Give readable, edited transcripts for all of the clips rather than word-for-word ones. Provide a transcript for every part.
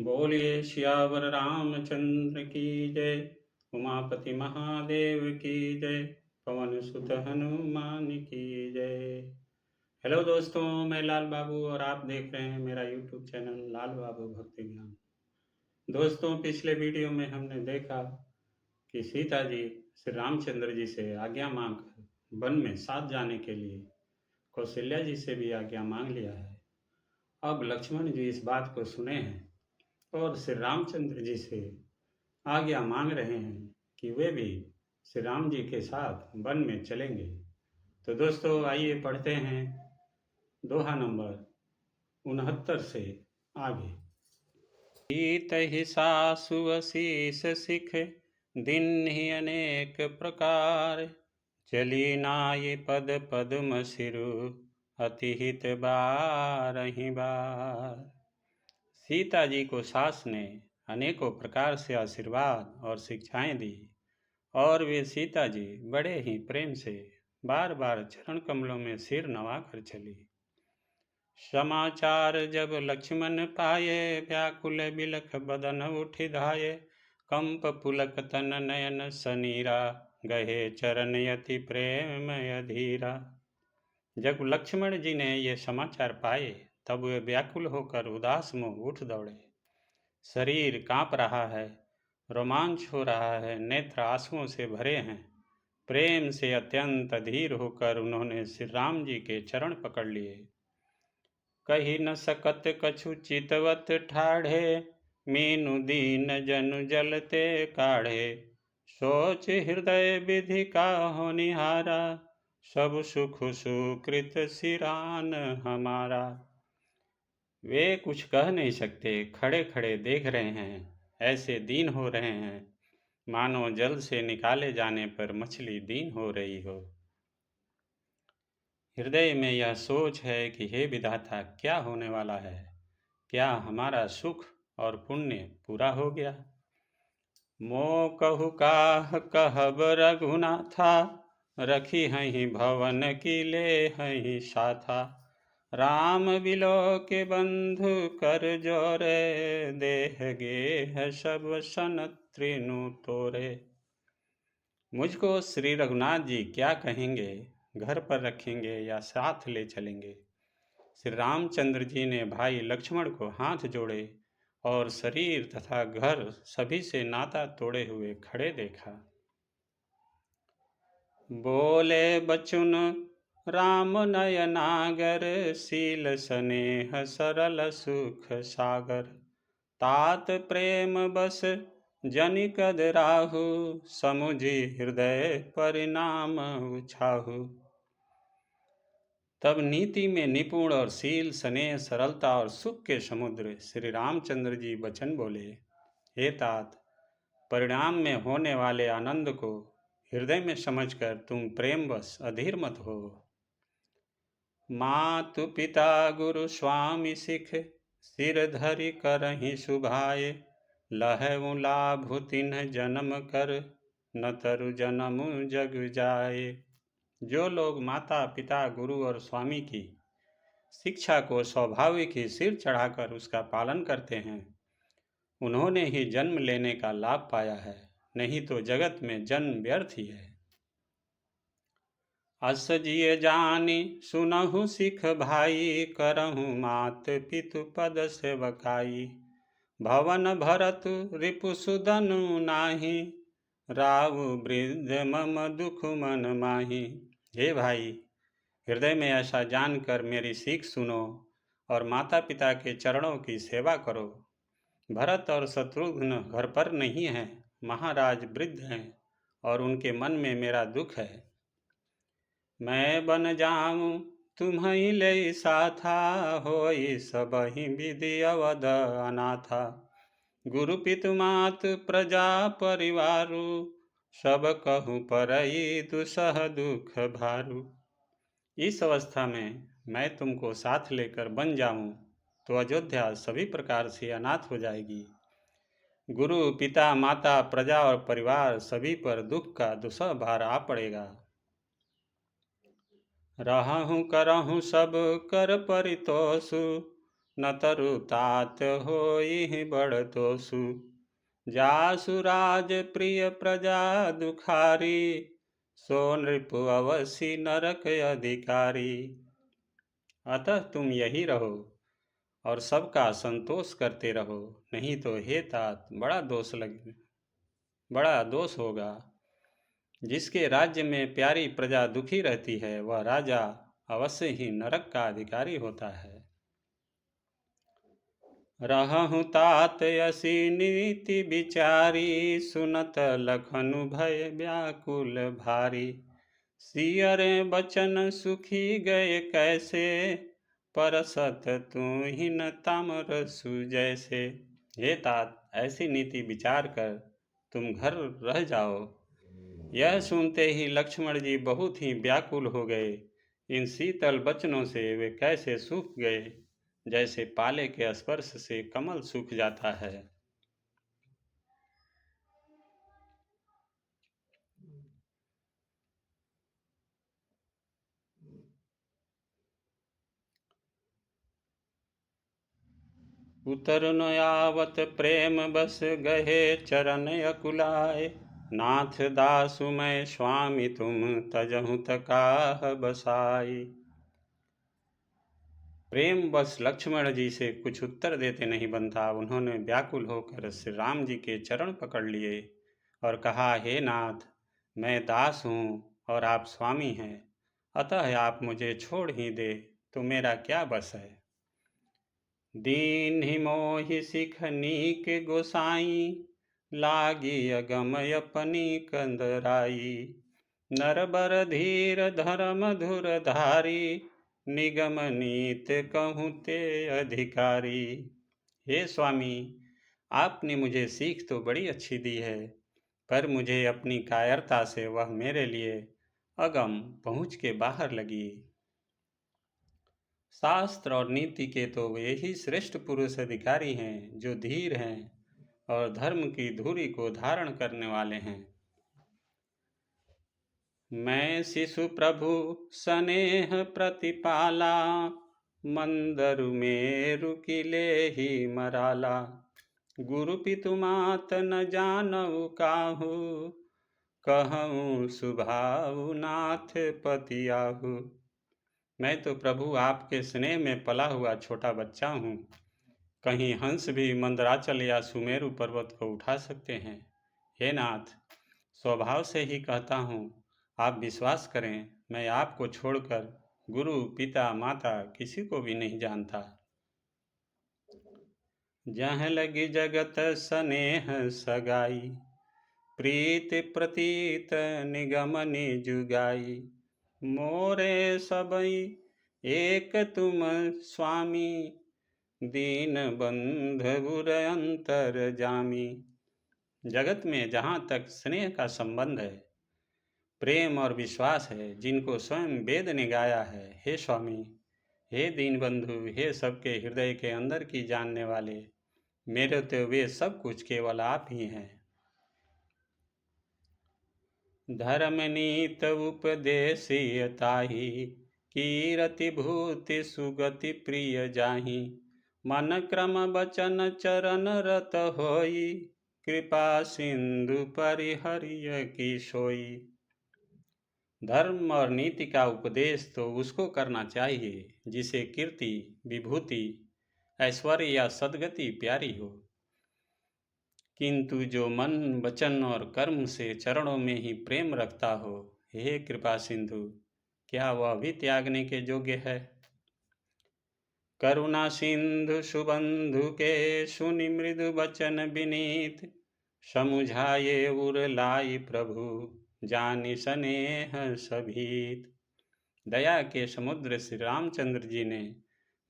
बोलिए सियावर रामचंद्र की जय। उमापति महादेव की जय। पवन सुत हनुमान की जय। हेलो दोस्तों, मैं लाल बाबू और आप देख रहे हैं मेरा यूट्यूब चैनल लाल बाबू भक्ति ज्ञान। दोस्तों, पिछले वीडियो में हमने देखा कि सीता जी श्री रामचंद्र जी से आज्ञा मांगकर वन में साथ जाने के लिए कौशल्या जी से भी आज्ञा मांग लिया है। अब लक्ष्मण जी इस बात को सुने हैं और श्री रामचंद्र जी से आज्ञा मांग रहे हैं कि वे भी श्री राम जी के साथ वन में चलेंगे। तो दोस्तों, आइए पढ़ते हैं दोहा नंबर 69 से आगे। सीत ही सासु शीस सिख दीन्हि अनेक प्रकार, चली नाई पद पद्म सिरु अति हित बारहि बार। सीता जी को सास ने अनेकों प्रकार से आशीर्वाद और शिक्षाएं दी और वे सीता जी बड़े ही प्रेम से बार बार चरण कमलों में सिर नवाकर चली। समाचार जब लक्ष्मण पाए, व्याकुल बिलख बदन उठि धाये, कंप पुलक तन नयन सनीरा, गहे चरण यति प्रेम अधीरा। जब लक्ष्मण जी ने ये समाचार पाए तब वे व्याकुल होकर उदास मुँह उठ दौड़े। शरीर कांप रहा है, रोमांच हो रहा है, नेत्र आंसुओं से भरे हैं। प्रेम से अत्यंत अधीर होकर उन्होंने श्री राम जी के चरण पकड़ लिए। कही न सकत कछु चितवत ठाढ़े, मीनु दीन जनु जलते काढ़े, सोच हृदय विधि काहु निहारा, सब सुख सुकृत सिरान हमारा। वे कुछ कह नहीं सकते, खड़े खड़े देख रहे हैं, ऐसे दीन हो रहे हैं मानो जल से निकाले जाने पर मछली दीन हो रही हो। हृदय में यह सोच है कि हे विधाता, क्या होने वाला है? क्या हमारा सुख और पुण्य पूरा हो गया? मो कहु काह कहब रघुनाथा, रखी हहीं भवन की ले हहीं साथा, राम बिलो के बंधु कर जोरे, देह गेह सब सन त्रिनु तोरे। मुझको श्री रघुनाथ जी क्या कहेंगे, घर पर रखेंगे या साथ ले चलेंगे? श्री रामचंद्र जी ने भाई लक्ष्मण को हाथ जोड़े और शरीर तथा घर सभी से नाता तोड़े हुए खड़े देखा। बोले बचुन राम नयनागर, शील स्नेह सरल सुख सागर, तात प्रेम बस जनिकद राहु, समुझी हृदय परिणाम उछाहु। तब नीति में निपुण और शील स्नेह सरलता और सुख के समुद्र श्री रामचंद्र जी वचन बोले, हे तात, परिणाम में होने वाले आनंद को हृदय में समझकर तुम प्रेमवश अधीर मत हो। मातु पिता गुरु स्वामी सिख, सिर धरि करहि सुभाए, लहउ लाभ तिन्ह जन्म कर, न तरु जन्म जग जाए। जो लोग माता पिता गुरु और स्वामी की शिक्षा को स्वाभाविक ही सिर चढ़ाकर उसका पालन करते हैं, उन्होंने ही जन्म लेने का लाभ पाया है, नहीं तो जगत में जन्म व्यर्थ ही है। अस जिय जानी सुनहु सिख भाई, करहु मात पितु पद सेवकाई, भवन भरत रिपु सुदनु नाही, राव वृद्ध मम दुख मन माही। हे भाई, हृदय में ऐसा जानकर मेरी सीख सुनो और माता पिता के चरणों की सेवा करो। भरत और शत्रुघ्न घर पर नहीं हैं, महाराज वृद्ध हैं और उनके मन में मेरा दुख है। मैं बन जाऊं तुम्हें ले साथा, होई सबहि विधि अवध अनाथा, गुरु पितु मात प्रजा परिवारु, सब कहूँ परई दुसह दुख भारू। इस अवस्था में मैं तुमको साथ लेकर बन जाऊं तो अयोध्या सभी प्रकार से अनाथ हो जाएगी। गुरु पिता माता प्रजा और परिवार सभी पर दुख का दुसह भार आ पड़ेगा। रहूं करहूं सब कर परितोषु, न तरु तात होई बड़ दोषु। जासु राज प्रिय प्रजा दुखारी, सो नृप अवसि नरक अधिकारी। अतः तुम यही रहो और सबका संतोष करते रहो, नहीं तो हे तात बड़ा दोष होगा। जिसके राज्य में प्यारी प्रजा दुखी रहती है, वह राजा अवश्य ही नरक का अधिकारी होता है। रहहु तात यसी नीति विचारी, सुनत लखनु भय व्याकुल भारी। सियरे बचन सुखी गए कैसे, परसत तू ही न ताम्र जैसे। हे तात, ऐसी नीति विचार कर तुम घर रह जाओ। यह सुनते ही लक्ष्मण जी बहुत ही व्याकुल हो गए। इन शीतल वचनों से वे कैसे सूख गए, जैसे पाले के स्पर्श से कमल सूख जाता है। उतर न आवत प्रेम बस गहे चरण अकुलाए। नाथ दासु मैं स्वामी तुम तजहु तकाह बसाई। प्रेम बस लक्ष्मण जी से कुछ उत्तर देते नहीं बनता। उन्होंने व्याकुल होकर श्री राम जी के चरण पकड़ लिए और कहा, हे नाथ, मैं दास हूँ और आप स्वामी हैं, अतः आप मुझे छोड़ ही दे तो मेरा क्या बस है। दीन ही मोहि सिखनीक गोसाई, लागी अगम अपनी कंदराई। नरबर धीर धर्म धुर धारी, निगम नीत कहूँ ते अधिकारी। हे स्वामी, आपने मुझे सीख तो बड़ी अच्छी दी है, पर मुझे अपनी कायरता से वह मेरे लिए अगम पहुँच के बाहर लगी। शास्त्र और नीति के तो वे ही श्रेष्ठ पुरुष अधिकारी हैं जो धीर हैं और धर्म की धुरी को धारण करने वाले हैं। मैं शिशु प्रभु स्नेह प्रतिपाला, मंदरु मेरु किले ही मराला। गुरु पितु मात न जानऊ काहू, कहूँ सुभाऊ नाथ पतियाहू। मैं तो प्रभु आपके स्नेह में पला हुआ छोटा बच्चा हूँ। कहीं हंस भी मंदराचल या सुमेरु पर्वत को उठा सकते हैं। हे नाथ, स्वभाव से ही कहता हूँ, आप विश्वास करें, मैं आपको छोड़कर गुरु पिता माता किसी को भी नहीं जानता। जहाँ लगी जगत स्नेह सगाई, प्रीत प्रतीत निगमनि जुगाई। मोरे सबई एक तुम स्वामी, दीन बंधुर अंतर जामी। जगत में जहाँ तक स्नेह का संबंध है, प्रेम और विश्वास है, जिनको स्वयं वेद ने गाया है, हे स्वामी, हे दीन बंधु, हे सबके हृदय के अंदर की जानने वाले, मेरे तो वे सब कुछ केवल आप ही हैं। धर्म नीत उपदेशिय ताही, कीरति भूति सुगति प्रिय जाही। मन क्रम बचन चरण रत होई, कृपा सिंधु परिहरिय की सोई। धर्म और नीति का उपदेश तो उसको करना चाहिए जिसे कीर्ति, विभूति, ऐश्वर्य या सद्गति प्यारी हो, किंतु जो मन, वचन और कर्म से चरणों में ही प्रेम रखता हो, हे कृपा सिंधु, क्या वह भी त्यागने के योग्य है। करुणा सिंधु सुबंधु के सुनि मृदु वचन विनीत, समुझाये उर लाई प्रभु, जानि स्नेह सभीत। दया के समुद्र श्री रामचंद्र जी ने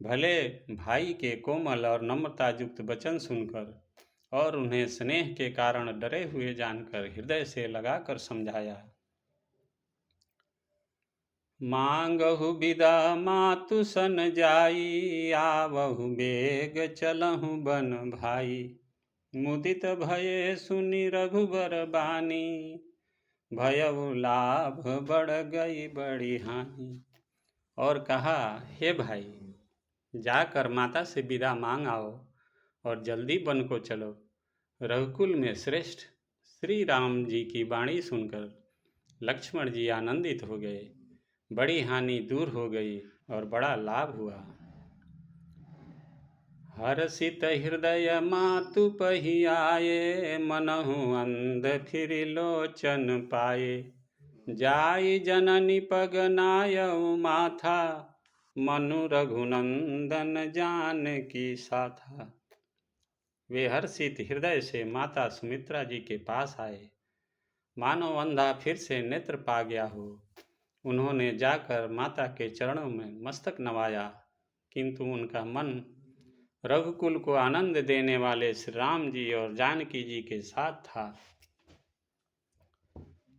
भले भाई के कोमल और नम्रता युक्त वचन सुनकर और उन्हें स्नेह के कारण डरे हुए जानकर हृदय से लगाकर समझाया। मांगहु विदा मातु सन जाई, आवहु बेग चलहु बन भाई। मुदित भये सुनि रघुबर बानी, भयउ लाभ बढ़ गई बड़ी हानि। और कहा, हे भाई, जाकर माता से विदा मांग आओ और जल्दी वन को चलो। रघुकुल में श्रेष्ठ श्री राम जी की वाणी सुनकर लक्ष्मण जी आनंदित हो गए। बड़ी हानि दूर हो गई और बड़ा लाभ हुआ। हर्षित हृदय मातु पही आए, मनहु अंध फिर लोचन पाए। जाई जननी पग नायउ माथा, मनु रघुनंदन जानकी साथा। वे हर्षित हृदय से माता सुमित्रा जी के पास आए, मानो अंधा फिर से नेत्र पा गया हो। उन्होंने जाकर माता के चरणों में मस्तक नवाया, किंतु उनका मन रघुकुल को आनंद देने वाले श्री राम जी और जानकी जी के साथ था।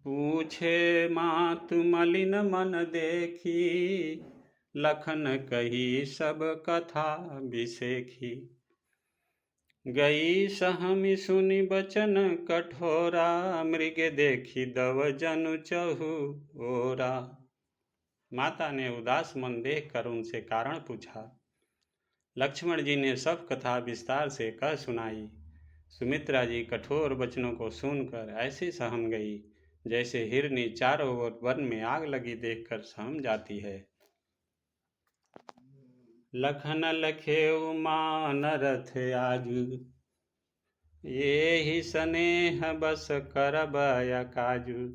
पूछे मातु मलिन मन देखी, लखन कही सब कथा बिसेखी। गई सहमि सुनि बचन कठोरा, मृग देखी दव जनु चहु ओरा। माता ने उदास मन देखकर उनसे कारण पूछा। लक्ष्मण जी ने सब कथा विस्तार से कह सुनाई। सुमित्रा जी कठोर वचनों को सुनकर ऐसे सहम गई जैसे हिरनी चारों ओर वन में आग लगी देखकर सहम जाती है। लखन लखेउ मान रथ आजु, ये ही स्नेह बस करब काजू।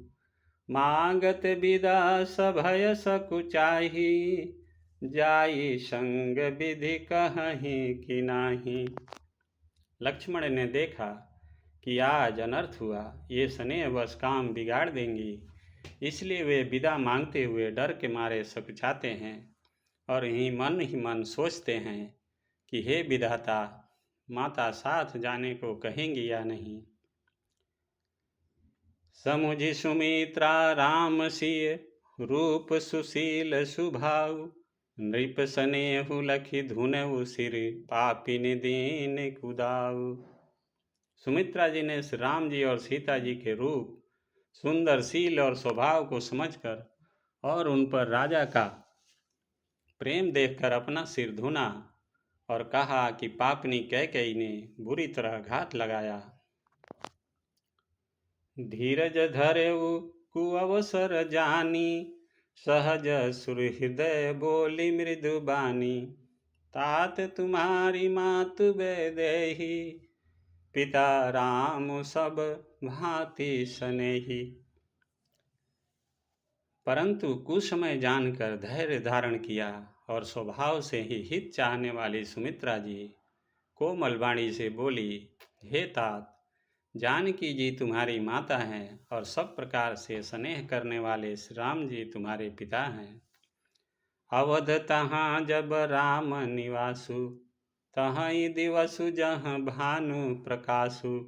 मांगत विदा सभय सकुचाही, जाई संग विधि कहीं कि नाही। लक्ष्मण ने देखा कि आज अनर्थ हुआ, ये स्नेह बस काम बिगाड़ देंगी, इसलिए वे विदा मांगते हुए डर के मारे सकुचाते हैं और ही मन सोचते हैं कि हे विधाता, माता साथ जाने को कहेंगी या नहीं। समुझि सुमित्रा राम सिय, रूप सुशील सुभाव। नृप स्नेहु लखि धुनउ सिर, पापिन दीन कुदाऊ। सुमित्रा जी ने श्री राम जी और सीता जी के रूप, सुंदर शील और स्वभाव को समझकर और उन पर राजा का प्रेम देखकर अपना सिर धुना और कहा कि पापनी कैकेयी ने बुरी तरह घात लगाया। धीरज धरेउ कुअवसर जानी, सहज सुहृदय बोली मृदु बानी। तात तुम्हारी मातु वैदेही, पिता राम सब भांति स्नेही। परंतु कुसमय जानकर धैर्य धारण किया और स्वभाव से ही हित चाहने वाली सुमित्रा जी कोमल वाणी से बोली, हे तात, जानकी जी तुम्हारी माता हैं और सब प्रकार से स्नेह करने वाले श्री राम जी तुम्हारे पिता हैं। अवध तहाँ जब राम निवासु, तहीं दिवसु जहाँ भानु प्रकाशु।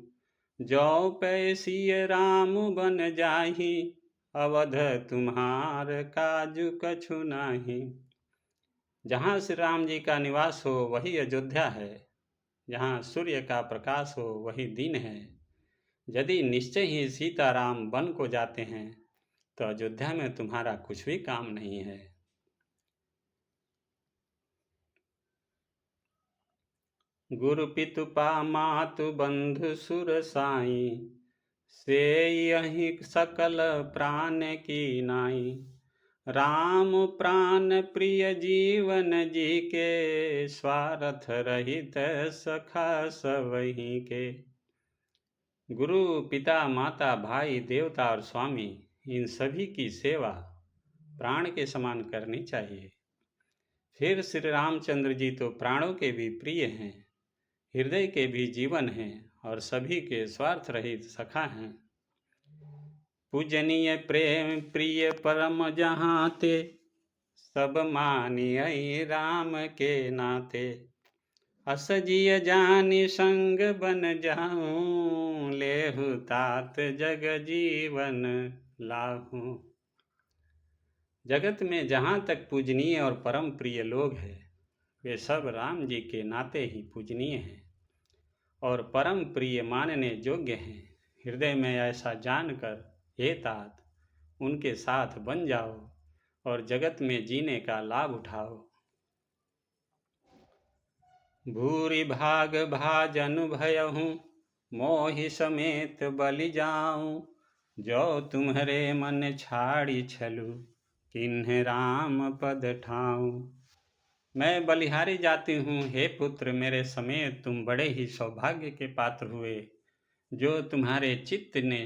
जौ पैसिय राम बन जाहि, अवध तुम्हार काजु कछु नाही। जहाँ श्री राम जी का निवास हो वही अयोध्या है, जहाँ सूर्य का प्रकाश हो वही दिन है। यदि निश्चय ही सीताराम वन को जाते हैं तो अयोध्या में तुम्हारा कुछ भी काम नहीं है। गुरु पितु पा मातु बंधु सुर साई, से यही सकल प्राण की नाई। राम प्राण प्रिय जीवन जी के, स्वार्थ रहित सखा सबही के। गुरु पिता माता भाई देवता और स्वामी इन सभी की सेवा प्राण के समान करनी चाहिए। फिर श्री रामचंद्र जी तो प्राणों के भी प्रिय हैं, हृदय के भी जीवन हैं और सभी के स्वार्थ रहित सखा हैं। पूजनीय प्रेम प्रिय परम जहाँ ते, सब मानिय राम के नाते। असजिय जानि संग बन जाऊं, लेहु तात जग जीवन लाहू। जगत में जहाँ तक पूजनीय और परम प्रिय लोग हैं, वे सब राम जी के नाते ही पूजनीय हैं और परम प्रिय मानने योग्य हैं। हृदय में ऐसा जानकर हे तात, उनके साथ बन जाओ और जगत में जीने का लाभ उठाओ। भूरि भाग भाजन भयहु, मोहि समेत बलि जाऊं। जो तुम्हारे मन छाड़ी छलु, किन्ह राम पद ठाऊं। मैं बलिहारी जाती हूँ, हे पुत्र मेरे समेत तुम बड़े ही सौभाग्य के पात्र हुए, जो तुम्हारे चित्त ने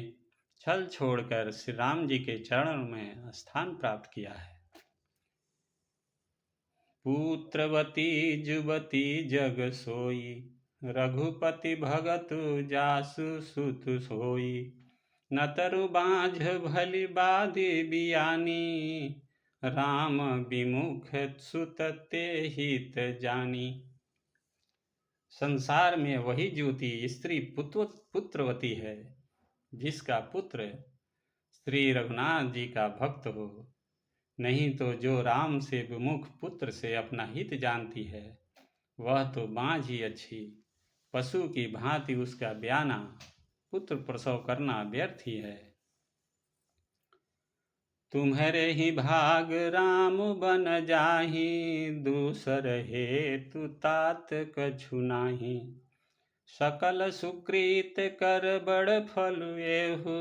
छल छोड़कर श्री राम जी के चरणों में स्थान प्राप्त किया है। पुत्रवती जुवती जग सोई, रघुपति भगत जासु सुत सोई। न तरु बाँझ भली बाधी बियानी, राम विमुख सुत ते हित जानी। संसार में वही ज्योति स्त्री पुत्रवती है, जिसका पुत्र श्री रघुनाथ जी का भक्त हो। नहीं तो जो राम से विमुख पुत्र से अपना हित जानती है, वह तो बाँझ ही अच्छी, पशु की भांति उसका ब्याना पुत्र प्रसव करना व्यर्थ ही है। तुम्हारे ही भाग राम बन जाहि, दूसर हेतु तात कछु नाही। सकल सुकृत कर बड़ फल एहु,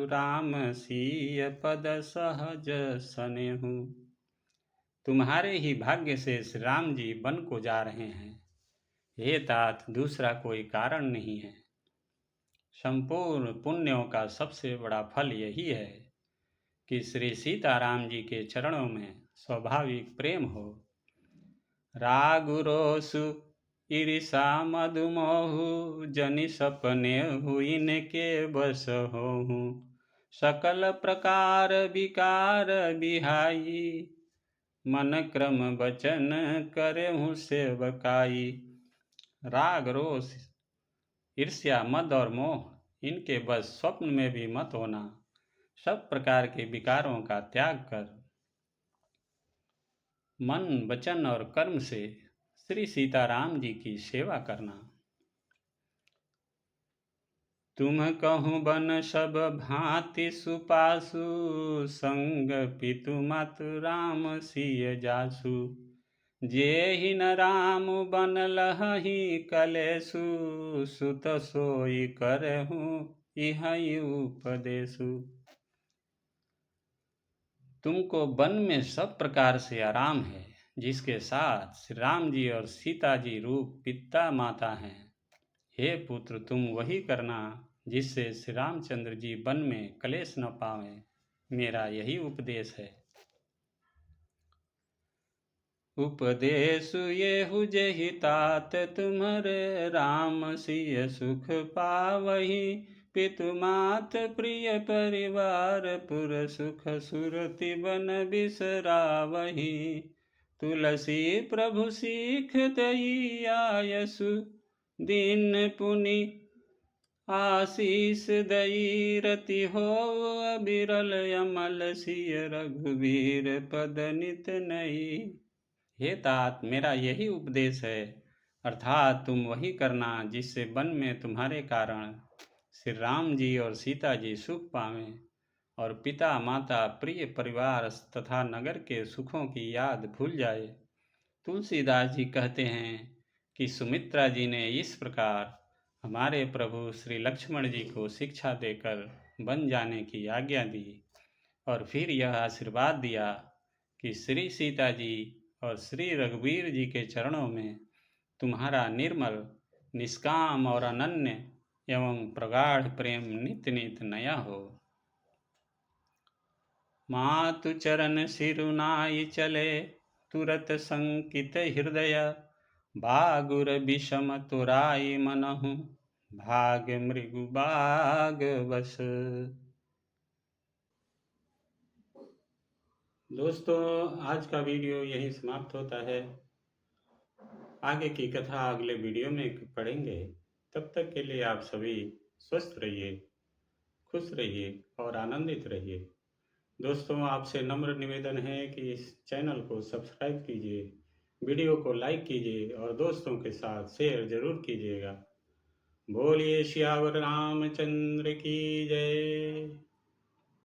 राम सिय पद सहज सनेहु। तुम्हारे ही भाग्य से श्री राम जी वन को जा रहे हैं, हे तात दूसरा कोई कारण नहीं है। संपूर्ण पुण्यों का सबसे बड़ा फल यही है कि श्री सीताराम जी के चरणों में स्वाभाविक प्रेम हो। राग रोसु ईर्षा मधुमोहु, जनि सपने इनके बस होहु। सकल प्रकार विकार बिहाई, मन क्रम वचन करहु सेवकाई। राग रोष ईर्ष्या मद और मोह इनके बस स्वप्न में भी मत होना। सब प्रकार के विकारों का त्याग कर मन वचन और कर्म से श्री सीताराम जी की सेवा करना। तुम कहूँ बन सब भांति सुपासु, संग पितु मातु राम सिय जासु। जेहि न राम बन लहहि कलेसु, सुत सोई करहूँ इहि उपदेसु। तुमको वन में सब प्रकार से आराम है, जिसके साथ श्री राम जी और सीता जी रूप पिता माता हैं। हे पुत्र तुम वही करना जिससे श्री रामचंद्र जी वन में कलेश न पावें, मेरा यही उपदेश है। उपदेश येहु जेहि तात तुम्हारे, राम सिय सुख पावहि। पितु मात प्रिय परिवार, पुर सुख सुरति बन बिसरावहि। तुलसी प्रभु सीख दई आयसु, दीन पुनि आशीष दई रति हो। अबिरल अमल सिय रघुवीर पद नित नई। हे तात मेरा यही उपदेश है, अर्थात तुम वही करना जिससे वन में तुम्हारे कारण श्री राम जी और सीता जी सुख पावें और पिता माता प्रिय परिवार तथा नगर के सुखों की याद भूल जाए। तुलसीदास जी कहते हैं कि सुमित्रा जी ने इस प्रकार हमारे प्रभु श्री लक्ष्मण जी को शिक्षा देकर वन जाने की आज्ञा दी और फिर यह आशीर्वाद दिया कि श्री सीता जी और श्री रघुवीर जी के चरणों में तुम्हारा निर्मल निष्काम और अनन्य एवं प्रगाढ़ प्रेम नित्य नित्य नया हो। मातु चरण सिरुनाई चले, तुरत संकित हृदय। बागुर विषम तुराई मनहु, भाग मृगु बाग बस। दोस्तों आज का वीडियो यहीं समाप्त होता है। आगे की कथा अगले वीडियो में पढ़ेंगे। तब तक के लिए आप सभी स्वस्थ रहिए, खुश रहिए और आनंदित रहिए। दोस्तों आपसे नम्र निवेदन है कि इस चैनल को सब्सक्राइब कीजिए, वीडियो को लाइक कीजिए और दोस्तों के साथ शेयर जरूर कीजिएगा। बोलिए सियावर रामचंद्र की जय।